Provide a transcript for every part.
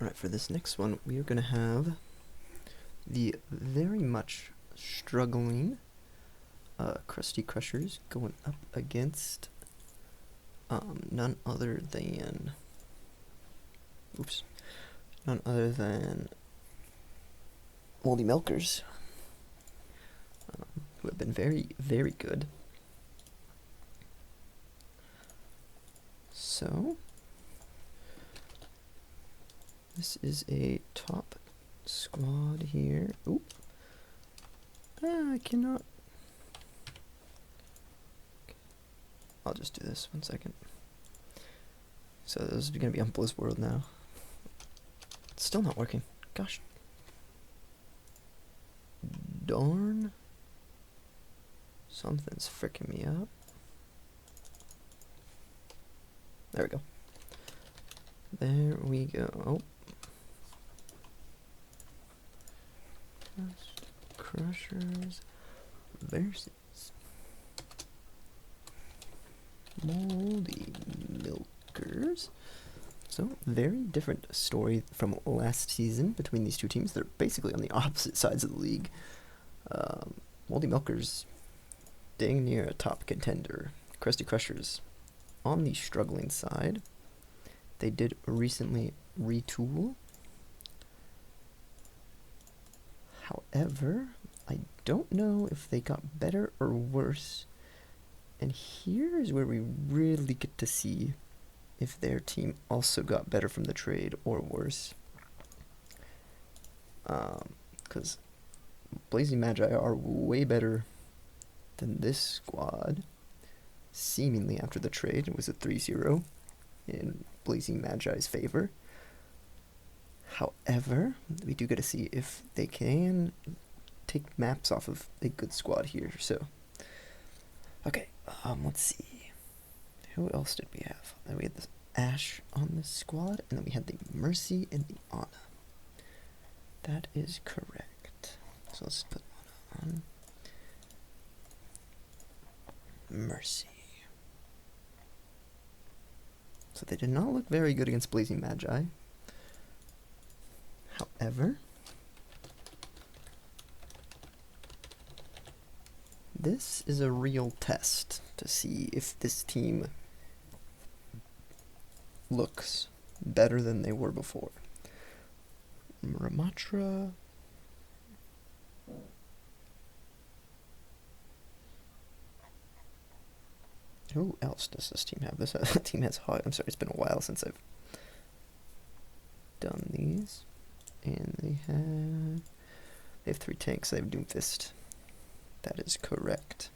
Alright, for this next one, we are going to have the very much struggling Krusty Krushers going up against none other than Moldy Milkers, who have been very, very good. So, this is a top squad here. Oop. I cannot. Okay. I'll just do this 1 second. So this is going to be on Bliss World now. It's still not working. Gosh. Darn. Something's freaking me out. There we go. There we go. Oh. Krushers versus Moldy Milkers. So, very different story from last season between these two teams. They're basically on the opposite sides of the league. Moldy Milkers, dang near a top contender. Krusty Krushers on the struggling side. They did recently retool. However, I don't know if they got better or worse. And here is where we really get to see if their team also got better from the trade or worse. Because Blazing Magi are way better than this squad. Seemingly after the trade, it was a 3-0 in Blazing Magi's favor. However, we do get to see if they can take maps off of a good squad here. So, okay, let's see. Who else did we have? We had the Ash on the squad, and then we had the Mercy and the Anna. That is correct. So let's put Anna on. Mercy. So they did not look very good against Blazing Magi. However, this is a real test to see if this team looks better than they were before. Ramatra. Who else does this team have? This team has Hog. I'm sorry, it's been a while since I've done these. And they have 3 tanks. They have Doomfist. That is correct.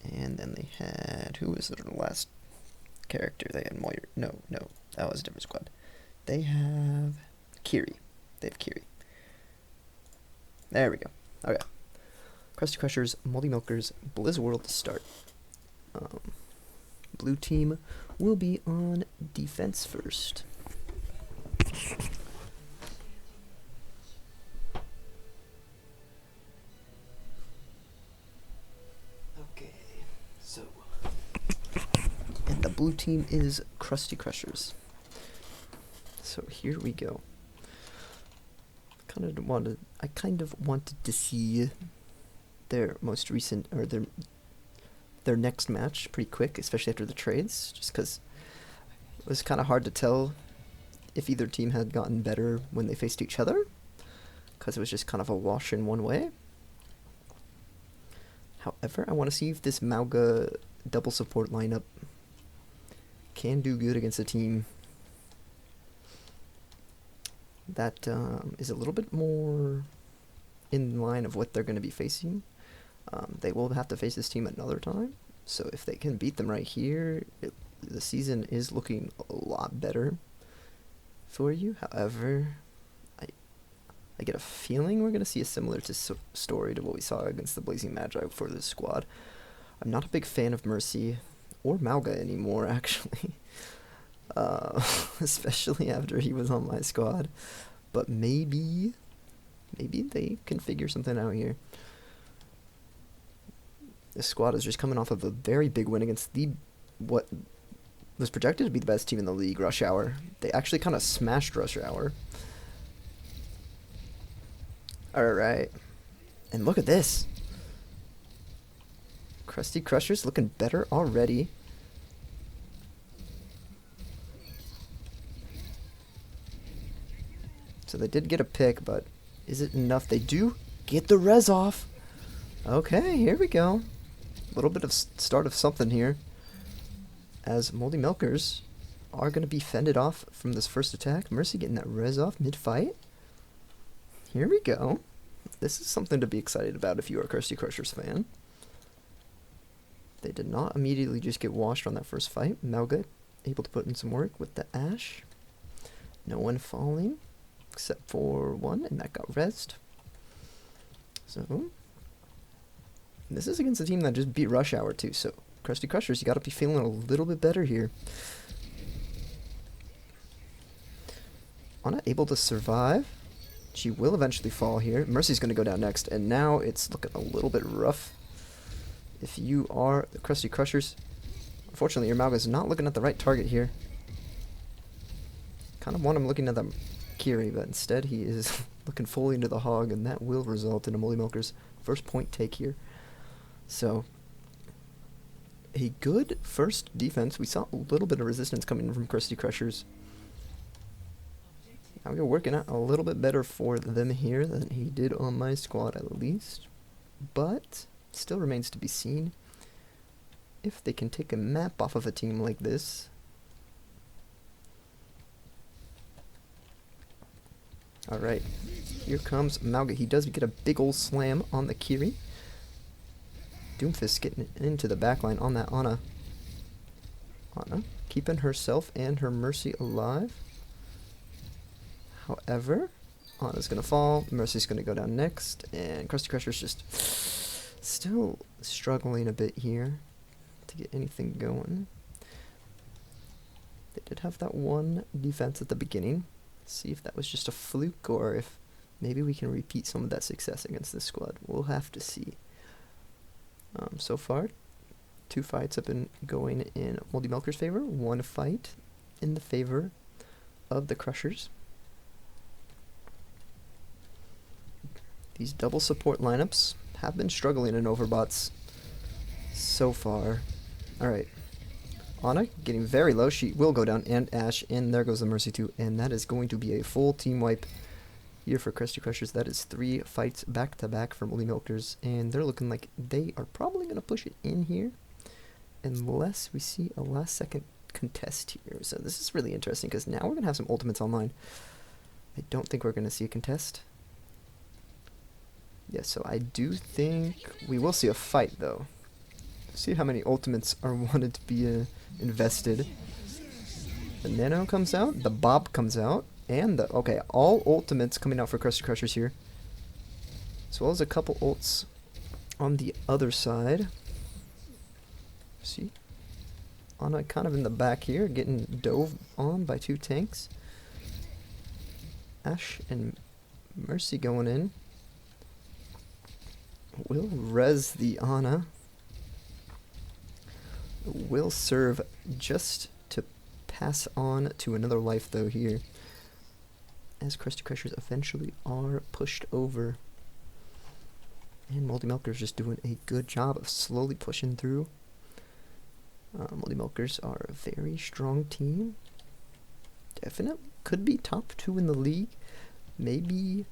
And then they had, who was their last character? They had Moyer. No, that was a different squad. They have Kiri. They have Kiri. There we go. Okay. Krusty Krushers, Moldy Milkers, Blizz World to start. Blue team will be on defense first. Okay, so, and the blue team is Krusty Krushers. So here we go. I kind of wanted to see their most recent, or their next match pretty quick, especially after the trades, just because it was kind of hard to tell if either team had gotten better when they faced each other, because it was just kind of a wash in one way. However, I want to see if this Mauga double support lineup can do good against a team that is a little bit more in line of what they're going to be facing. They will have to face this team another time, so if they can beat them right here, the season is looking a lot better for you. However, I get a feeling we're going to see a similar story to what we saw against the Blazing Magi for this squad. I'm not a big fan of Mercy or Mauga anymore, actually, especially after he was on my squad, but maybe they can figure something out here. This squad is just coming off of a very big win against what was projected to be the best team in the league, Rush Hour. They actually kind of smashed Rush Hour. Alright. And look at this. Krusty Krushers looking better already. So they did get a pick, but is it enough? They do get the res off. Okay, here we go. A little bit of start of something here. As Moldy Milkers are going to be fended off from this first attack. Mercy getting that res off mid-fight. Here we go. This is something to be excited about if you are a Krusty Krushers fan. They did not immediately just get washed on that first fight. Melga able to put in some work with the Ash. No one falling except for one, and that got rezzed. So this is against a team that just beat Rush Hour too, so Krusty Krushers, you gotta be feeling a little bit better here. Anna able to survive. She will eventually fall here. Mercy's gonna go down next, and now it's looking a little bit rough. If you are the Krusty Krushers, unfortunately your Malga's not looking at the right target here. Kind of want him looking at the Kiri, but instead he is looking fully into the hog, and that will result in a Moldy Milker's first point take here. So, a good first defense. We saw a little bit of resistance coming from Krusty Krushers. Now we're working out a little bit better for them here than he did on my squad at least. But, still remains to be seen if they can take a map off of a team like this. Alright, here comes Malga. He does get a big old slam on the Kiri. Doomfist getting into the backline on that Anna. Anna keeping herself and her Mercy alive. However, Anna's going to fall. Mercy's going to go down next. And Krusty Krusher's just still struggling a bit here to get anything going. They did have that one defense at the beginning. See if that was just a fluke or if maybe we can repeat some of that success against this squad. We'll have to see. So far, 2 fights have been going in Moldy Milker's favor. 1 fight in the favor of the Krushers. These double support lineups have been struggling in Overbots so far. Alright. Anna getting very low. She will go down, and Ash, and there goes the Mercy too. And that is going to be a full team wipe here for Krusty Krushers. That is 3 fights back to back for Moldy Milkers, and they're looking like they are probably going to push it in here unless we see a last second contest here. So this is really interesting because now we're going to have some ultimates online. I don't think we're going to see a contest. Yeah, so I do think we will see a fight though. See how many ultimates are wanted to be invested. The Nano comes out, the Bob comes out, and the okay, all ultimates coming out for Krusty Krushers here, as well as a couple ults on the other side. See, Anna kind of in the back here, getting dove on by 2 tanks. Ash and Mercy going in. Will res the Anna. Will serve just to pass on to another life though here, as Krusty Krushers eventually are pushed over. And Moldy Milkers just doing a good job of slowly pushing through. Moldy Milkers are a very strong team. Definitely could be top 2 in the league. Maybe.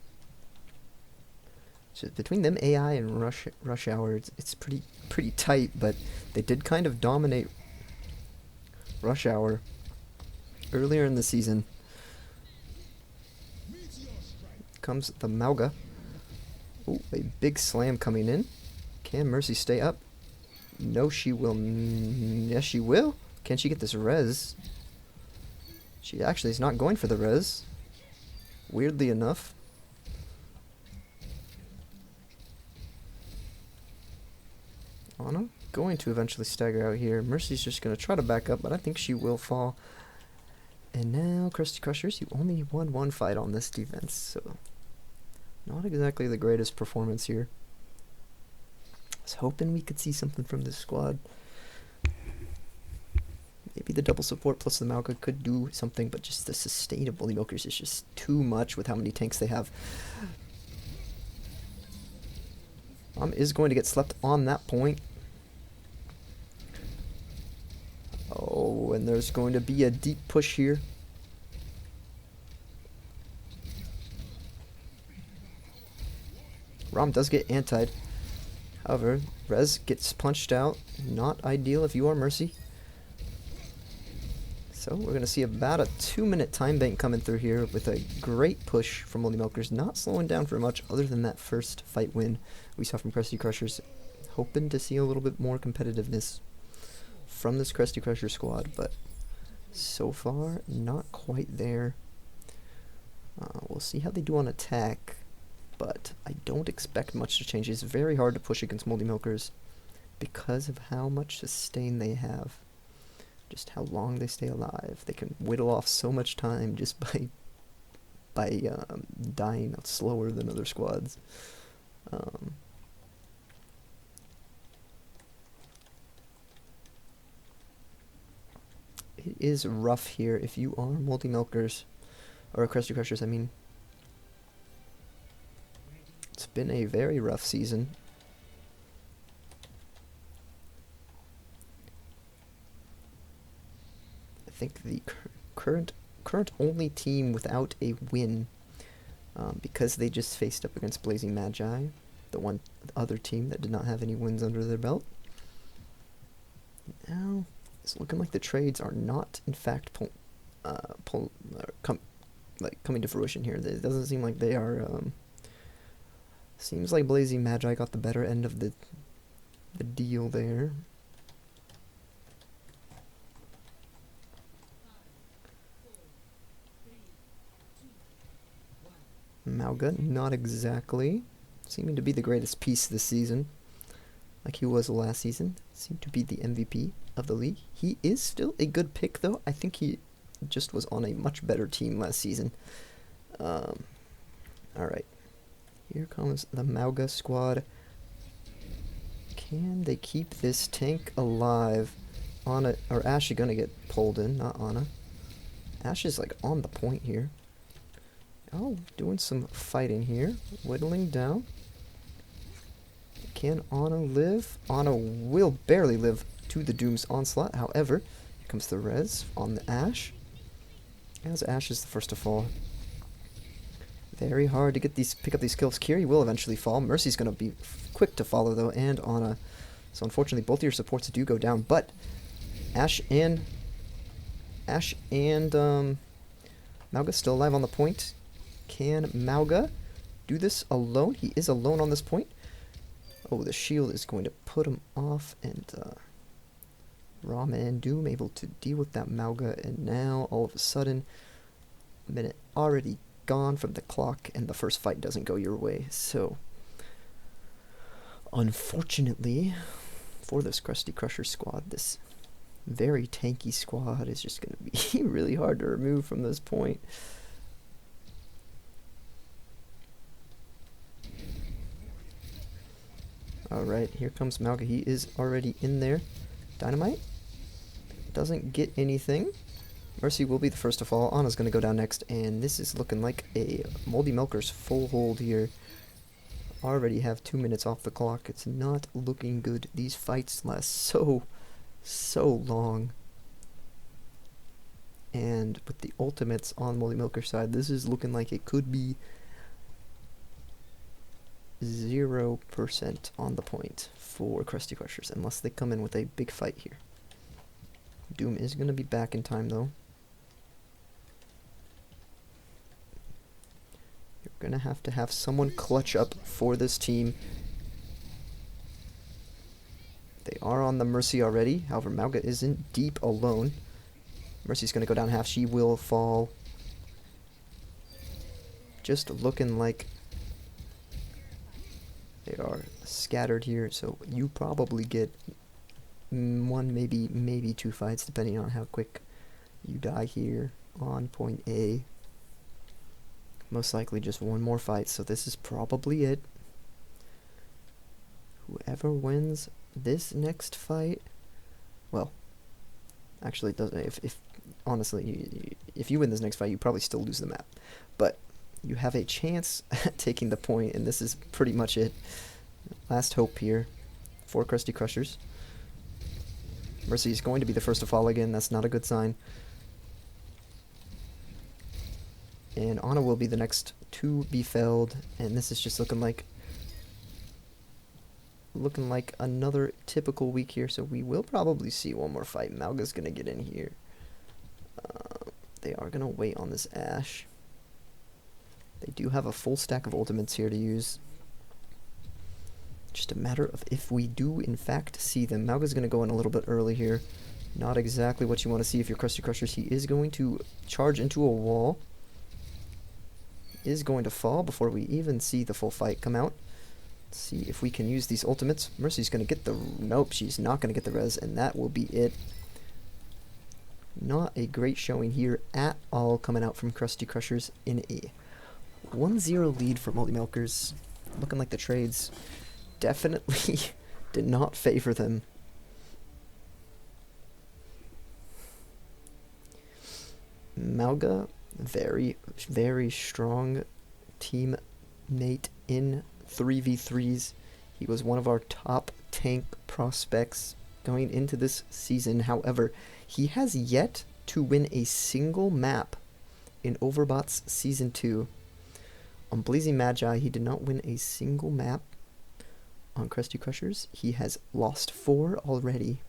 So between them, AI and Rush Hour, it's pretty tight, but they did kind of dominate Rush Hour earlier in the season. Comes the Malga. Ooh, a big slam coming in. Can Mercy stay up? No, she will. Yes, she will. Can she get this res? She actually is not going for the res. Weirdly enough. Anna going to eventually stagger out here. Mercy's just going to try to back up, but I think she will fall. And now, Krusty Krushers, you only won 1 fight on this defense, so not exactly the greatest performance here. I was hoping we could see something from this squad. Maybe the double support plus the Mauga could do something, but just the sustain of Moldy Milkers is just too much with how many tanks they have. Is going to get slept on that point. Oh, and there's going to be a deep push here. Rom does get antied. However, Rez gets punched out. Not ideal if you are Mercy. So we're going to see about a 2-minute time bank coming through here with a great push from Moldy Milkers. Not slowing down for much other than that first fight win we saw from Krusty Krushers. Hoping to see a little bit more competitiveness from this Krusty Krusher squad, but so far not quite there. We'll see how they do on attack, but I don't expect much to change. It's very hard to push against Moldy Milkers because of how much sustain they have. Just how long they stay alive. They can whittle off so much time just by dying slower than other squads. It is rough here if you are Moldy Milkers, or Krusty Krushers, I mean. It's been a very rough season. I think the current only team without a win, because they just faced up against Blazing Magi, the other team that did not have any wins under their belt. Now it's looking like the trades are not, in fact, coming to fruition here. It doesn't seem like they are. Seems like Blazing Magi got the better end of the deal there. Mauga, not exactly seeming to be the greatest piece this season, like he was last season. Seemed to be the MVP of the league. He is still a good pick, though. I think he just was on a much better team last season. Alright. Here comes the Mauga squad. Can they keep this tank alive? Anna, or Ash is gonna get pulled in, not Anna. Ash is like on the point here. Oh, doing some fighting here. Whittling down. Can Anna live? Anna will barely live to the Doom's onslaught. However, here comes the res on the Ash. As Ash is the first to fall. Very hard to get pick up these kills. Kiri will eventually fall. Mercy's going to be quick to follow, though, and Anna. So unfortunately, both of your supports do go down. But Ash and Mauga's still alive on the point. Can Mauga do this alone? He is alone on this point. Oh, the shield is going to put him off, and Rama and Doom able to deal with that Mauga, and now all of a sudden, a minute already gone from the clock, and the first fight doesn't go your way. So, unfortunately, for this Krusty Krusher squad, this very tanky squad is just going to be really hard to remove from this point. Alright, here comes Mauga. He is already in there. Dynamite doesn't get anything. Mercy will be the first to fall. Anna's going to go down next, and this is looking like a Moldy Milkers full hold here. Already have 2 minutes off the clock. It's not looking good. These fights last so long. And with the ultimates on Moldy Milker's side, this is looking like it could be 0% on the point for Krusty Krushers, unless they come in with a big fight here. Doom is going to be back in time, though. You're going to have someone clutch up for this team. They are on the Mercy already. However, Mauga isn't deep alone. Mercy's going to go down half. She will fall. Just looking like they are scattered here, so you probably get one, maybe two fights, depending on how quick you die here on point A. Most likely just one more fight, so this is probably it. Whoever wins this next fight, well, Actually, it doesn't. If honestly, if you win this next fight, you probably still lose the map. But you have a chance at taking the point, and this is pretty much it. Last hope here for Krusty Krushers. Mercy is going to be the first to fall again. That's not a good sign. And Anna will be the next to be felled, and this is just looking like another typical week here. So we will probably see one more fight. Malga's gonna get in here. They are gonna wait on this Ash. They do have a full stack of ultimates here to use. Just a matter of if we do in fact see them. Malga's gonna go in a little bit early here. Not exactly what you want to see if you're Krusty Krushers. He is going to charge into a wall. Is going to fall before we even see the full fight come out. Let's see if we can use these ultimates. Mercy's going to get the... Nope, she's not going to get the res, and that will be it. Not a great showing here at all coming out from Krusty Krushers in a 1-0 lead for Moldy Milkers. Looking like the trades definitely did not favor them. Malga, very, very strong teammate in 3v3s. He was one of our top tank prospects going into this season. However, he has yet to win a single map in Overbots Season 2. On Blazing Magi, he did not win a single map. On Krusty Krushers, he has lost 4 already.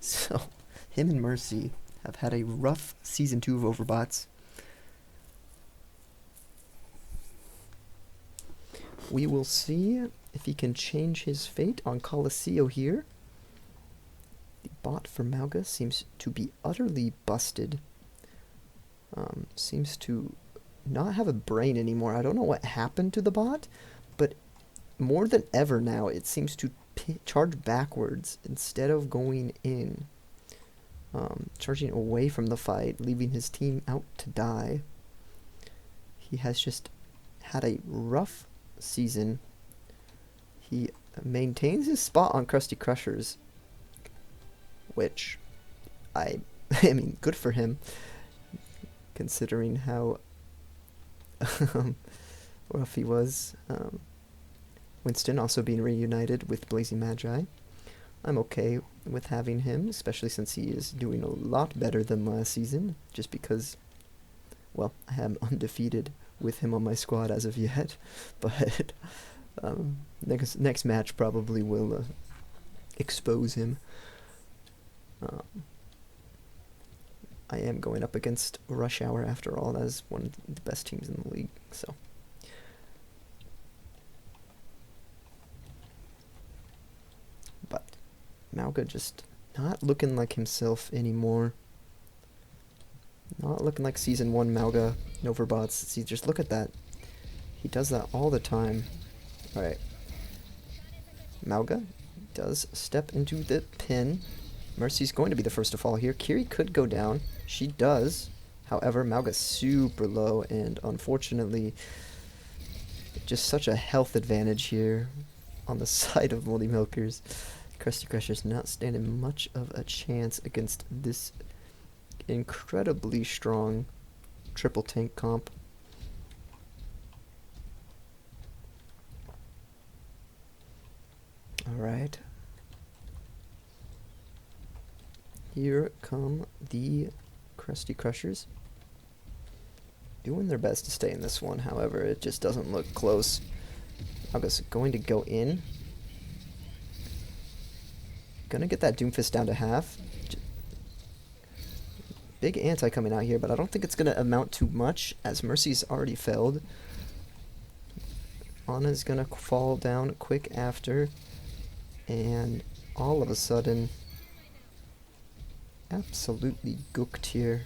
So, him and Mercy have had a rough Season 2 of Overbots. We will see if he can change his fate on Coliseum here. The bot for Malga seems to be utterly busted. Seems to not have a brain anymore. I don't know what happened to the bot, but more than ever now, it seems to charge backwards instead of going in. Charging away from the fight, leaving his team out to die. He has just had a rough season. He maintains his spot on Krusty Krushers, which I mean, good for him, considering how rough he was. Winston also being reunited with Blazing Magi. I'm okay with having him, especially since he is doing a lot better than last season, just because, well, I am undefeated with him on my squad as of yet, but next match probably will expose him. I am going up against Rush Hour after all. That is one of the best teams in the league, so. But Malga just not looking like himself anymore. Not looking like Season 1 Malga Noverbots. See, just look at that. He does that all the time. Alright. Malga does step into the pin. Mercy's going to be the first to fall here. Kiri could go down. She does. However, Malga's super low, and unfortunately, just such a health advantage here on the side of Moldy Milkers. Krusty Krushers not standing much of a chance against this incredibly strong triple tank comp. Alright. Here come the Krusty Krushers. Doing their best to stay in this one, however, it just doesn't look close. Malga's going to go in. Gonna get that Doomfist down to half. Big anti coming out here, but I don't think it's gonna amount to much, as Mercy's already failed. Anna's gonna fall down quick after, and all of a sudden, absolutely gooked here.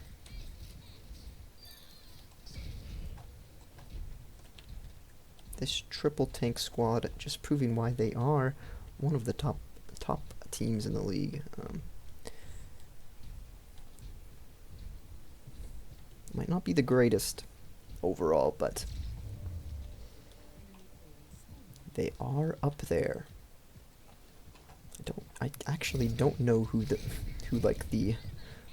This triple tank squad just proving why they are one of the top teams in the league. Might not be the greatest overall, but they are up there. I actually don't know who like the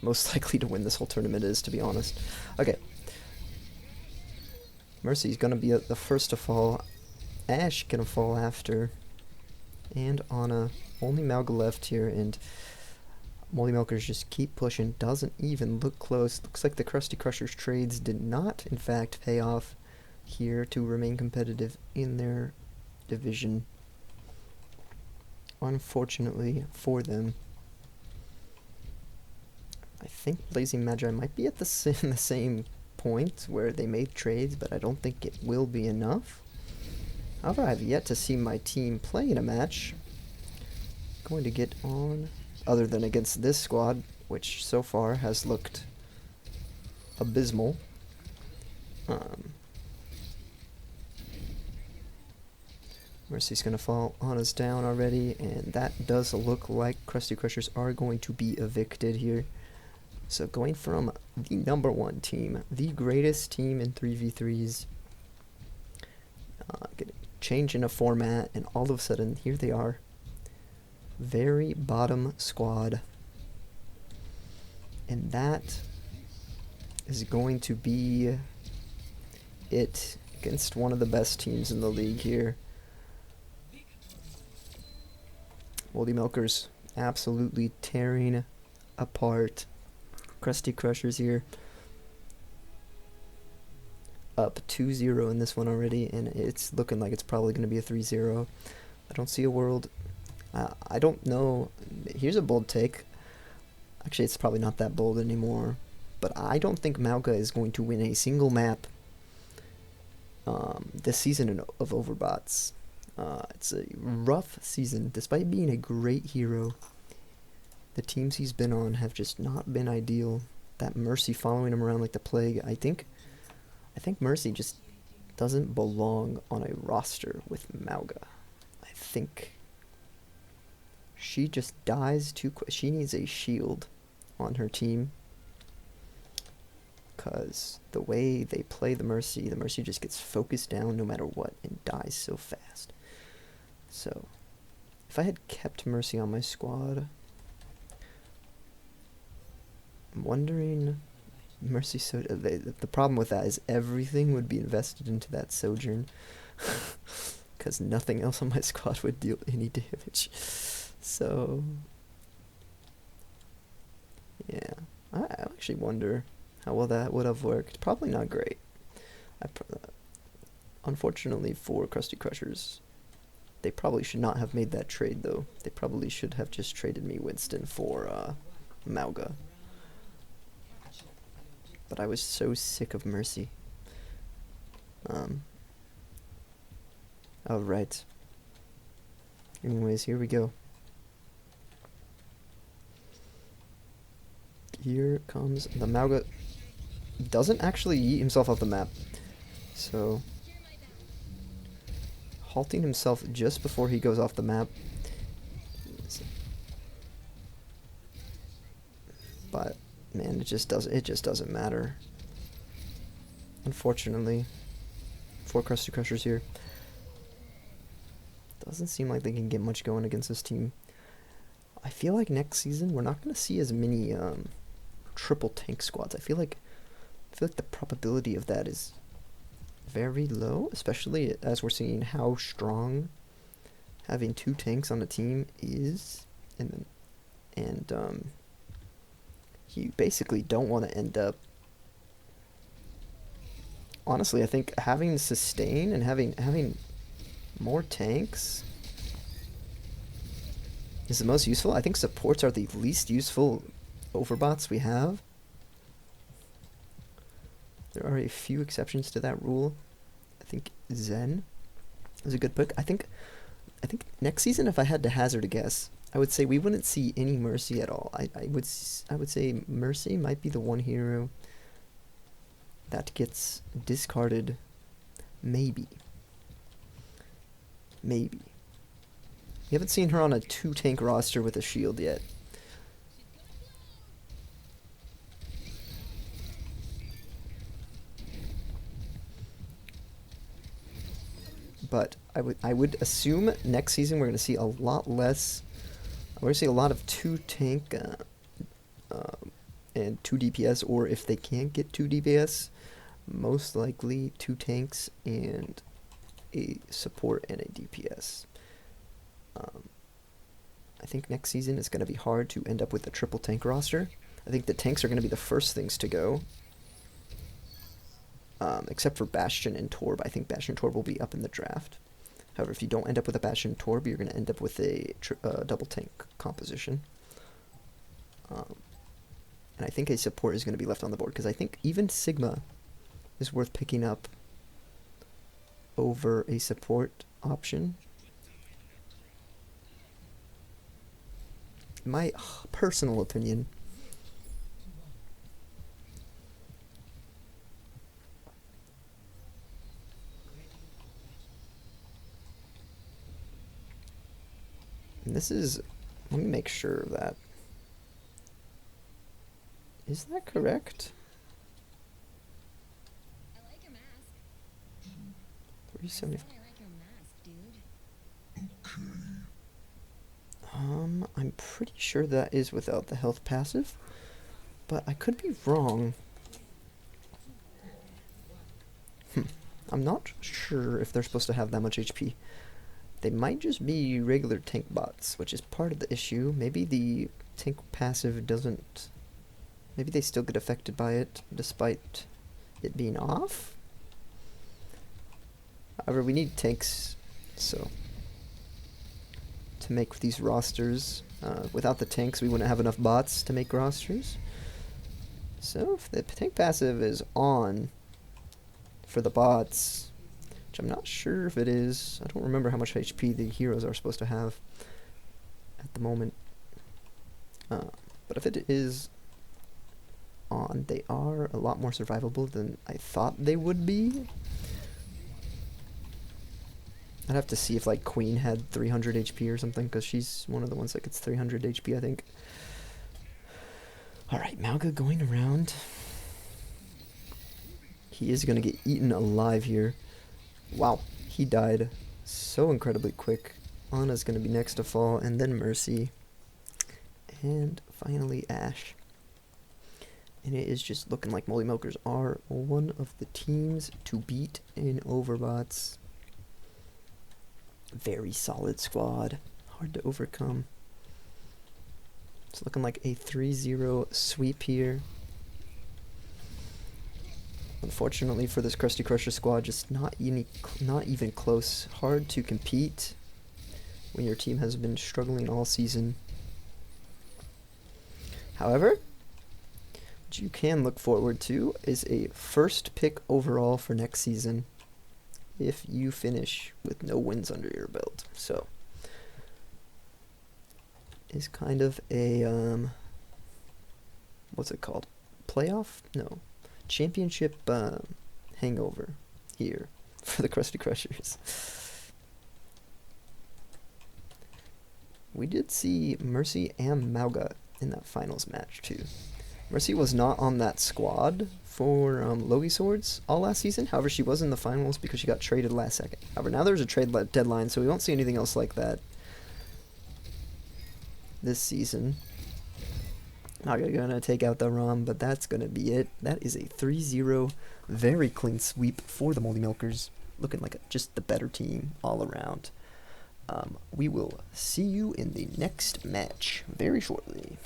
most likely to win this whole tournament is, to be honest. Okay. Mercy's gonna be the first to fall. Ash gonna fall after. And Anna. Only Malga left here, and Moldy Milkers just keep pushing. Doesn't even look close. Looks like the Krusty Krushers trades did not, in fact, pay off here to remain competitive in their division. Unfortunately for them. I think Blazing Magi might be at the same point where they made trades, but I don't think it will be enough. However, I have yet to see my team play in a match. Going to get on, other than against this squad, which so far has looked abysmal. Mercy's gonna fall on us down already, and that does look like Krusty Krushers are going to be evicted here. So going from the #1 team, the greatest team in 3v3s, changing a format, and all of a sudden, here they are. Very bottom squad. And that is going to be it against one of the best teams in the league here. Moldy Milkers absolutely tearing apart Krusty Krushers here. Up 2-0 in this one already, and it's looking like it's probably going to be a 3-0. I don't see a world. I don't know. Here's a bold take. Actually, it's probably not that bold anymore. But I don't think Malga is going to win a single map this season of Overbots. It's a rough season. Despite being a great hero, the teams he's been on have just not been ideal. That Mercy following him around like the plague. I think Mercy just doesn't belong on a roster with Malga. I think she just dies too quick. She needs a shield on her team, because the way they play the Mercy just gets focused down no matter what and dies so fast. So, if I had kept Mercy on my squad, I'm wondering, Mercy the problem with that is everything would be invested into that Sojourn, because nothing else on my squad would deal any damage. So, yeah, I actually wonder how well that would have worked. Probably not great. Unfortunately for Krusty Krushers, they probably should not have made that trade, though. They probably should have just traded me Winston for Malga. But I was so sick of Mercy. Alright. Anyways, here we go. Here comes the Malga. Doesn't actually yeet himself off the map. So, halting himself just before he goes off the map. But man, it just doesn't matter. Unfortunately, for Krusty Krushers here, doesn't seem like they can get much going against this team. I feel like next season we're not going to see as many triple tank squads. I feel like the probability of that is very low, especially as we're seeing how strong having 2 tanks on a team is, and you basically don't want to end up. Honestly, I think having sustain and having more tanks is the most useful. I think supports are the least useful overbots we have. There are a few exceptions to that rule. I think Zen is a good pick. I think next season, if I had to hazard a guess, I would say we wouldn't see any Mercy at all. I would say Mercy might be the one hero that gets discarded. Maybe. We haven't seen her on a 2 tank roster with a shield yet. But I would assume next season we're going to see a lot less. We're going to see a lot of 2 tank and 2 DPS, or if they can't get 2 DPS, most likely 2 tanks and a support and a DPS. I think next season it's going to be hard to end up with a triple tank roster. I think the tanks are going to be the first things to go, except for Bastion and Torb. I think Bastion and Torb will be up in the draft. However, if you don't end up with a Bastion and Torb, you're going to end up with a double tank composition. And I think a support is going to be left on the board, because I think even Sigma is worth picking up over a support option. My personal opinion. And this is, let me make sure that, is that correct? I like your mask. 370. I like your mask, dude. I'm pretty sure that is without the health passive, but I could be wrong. I'm not sure if they're supposed to have that much HP. They might just be regular tank bots, which is part of the issue. Maybe the tank passive doesn't... Maybe they still get affected by it, despite it being off? However, we need tanks, so... to make these rosters. Without the tanks, we wouldn't have enough bots to make rosters. So, if the tank passive is on for the bots, which I'm not sure if it is. I don't remember how much HP the heroes are supposed to have at the moment. But if it is on, they are a lot more survivable than I thought they would be. I'd have to see if like Queen had 300 HP or something, because she's one of the ones that gets 300 HP, I think. Alright, Malga going around. He is going to get eaten alive here. Wow, he died so incredibly quick. Anna's going to be next to fall, and then Mercy. And finally Ashe. And it is just looking like Moldy Milkers are one of the teams to beat in Overbots. Very solid squad. Hard to overcome. It's looking like a 3-0 sweep here. Unfortunately for this Krusty Krusher squad, just not even close. Hard to compete when your team has been struggling all season. However, what you can look forward to is a first pick overall for next season if you finish with no wins under your belt. So, it's kind of a, what's it called? Playoff? No. Championship hangover here for the Krusty Krushers. We did see Mercy and Malga in that finals match too. Mercy was not on that squad for Logie Swords all last season. However, she was in the finals because she got traded last second. However, now there's a trade deadline, so we won't see anything else like that this season. Not gonna take out the ROM, but that's gonna be it. That is a 3-0, very clean sweep for the Moldy Milkers. Looking like just the better team all around. We will see you in the next match very shortly.